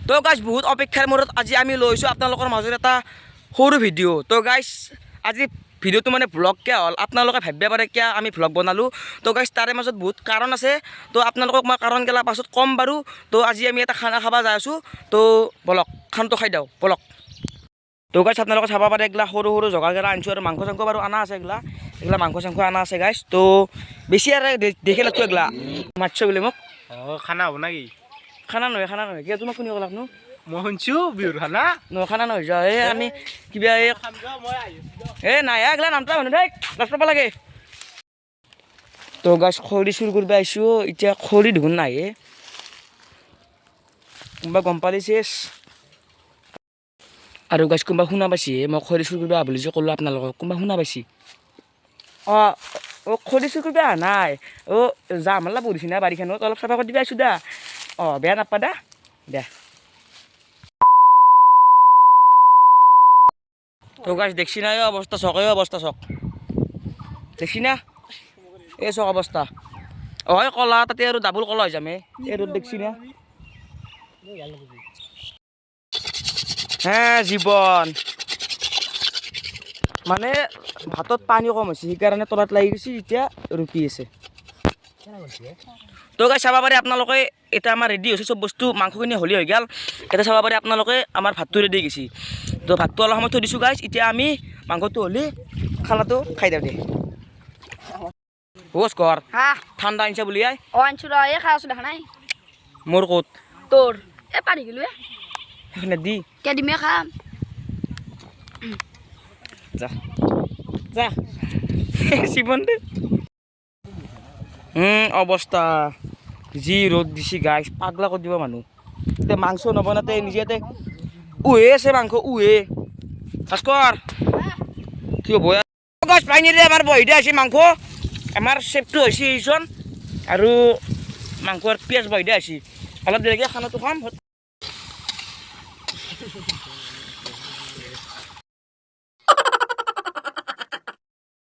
তো গাইজ বহুত অপেক্ষাৰ মূৰত আজি আমি লৈছোঁ আপোনালোকৰ মাজত এটা সৰু ভিডিঅ'। তো গাইজ আজি ভিডিঅ'টো মানে ভ্লগ কিয় হ'ল আপোনালোকে ভাবিব পাৰে কিয় আমি ভ্লগ বনালোঁ। তো গাইজ তাৰে মাজত বহুত কাৰণ আছে। তো আপোনালোকক মই কাৰণগেলা পাছত ক'ম বাৰু। তো আজি আমি এটা খানা খাব যাই আছোঁ। তো বলক খানটো খাই দিওঁ বলক। তো গাইজ আপোনালোকে চাব পাৰে এইগিলা সৰু সৰু জগাৰগেলা আনিছোঁ আৰু মাংস চাংস বাৰু অনা আছে এইগিলা মাংস চাংস অনা আছে গাইজ। তো বেছি আৰু দেখি লাগছোঁ এইগিলা মাতছ বোলে মোক। খানা হ'ব নাকি? খানা নহয় কিয় তোমাক কোনে ক'লাক নো? মই শুনছোঁ বিহুৰ খানা নহয় খানা নহয় যা এই আমি কিবা এই নাই এইগিলা নামটা মানুহ দেই লাজ পাব লাগে। তো গাছ খৰি চুৰ কৰিব আহিছোঁ এতিয়া খৰি দেখোন নাহে কোনোবা গম পালি চেছ আৰু গাছ কোনোবা শুনা পাইছে মই খৰি চুৰ কৰিব বুলি যে ক'লোঁ আপোনালোকক কোনোবা শুনা পাইছে? অঁ খৰি চুৰ কৰিব অহা নাই যাম মালা পৰিছে না বাৰীখনত অলপ চাফা কৰি দিবা আহিছোঁ দা। বেয়া নাপা দা দে। তো গাছ দেখছি না অৱস্থা চক অৱস্থা চক দেখছি না এই চক অৱস্থা কলা তাতে আৰু ডাবুল কলা হৈ যামে এই ৰ'দ দেখছি না হে জীৱন মানে ভাতত পানী কম হৈছে সেইকাৰণে তলত লাগি গৈছে এতিয়া ৰখি আছে। তো গাইজ চাব পাৰে আপোনালোকে এতিয়া আমাৰ ৰেডি হৈছে চব বস্তু মাংসখিনি হ'লি হৈ গ'ল। এতিয়া চাব পাৰে আপোনালোকে আমাৰ ভাতটো ৰেডি গৈছে। তো ভাতটো অলপ সময় থৈ দিছোঁ গাইজ এতিয়া আমি মাংসটো হ'লি খানাটো খাই দিওঁ দে। বছ কৰ ঠাণ্ডা আনিছে বুলি আই আনছো ৰ এই খাই আছো দেখা নাই মোৰ ক'ত তোৰ এই পাৰি গ'লো সেইখিনি দি কেইদিনমান খাম যা যা জীৱন দে অৱস্থা যি ৰ'দ দিছে গাইজ পাগলা কৰি দিব মানুহ। এতিয়া মাংস নবনাতে নিজে ইয়াতে উহে আছে মাংস উহে ভাস্কৰ কি হ'ব গছ পাইনিৰে আমাৰ বহিদে আছে মাংস আমাৰ চেপটো হৈছে এইজন আৰু মাংসৰ পিঁয়াজ বহিদে আছে অলপ দেৰিকৈ খানাটো খাম।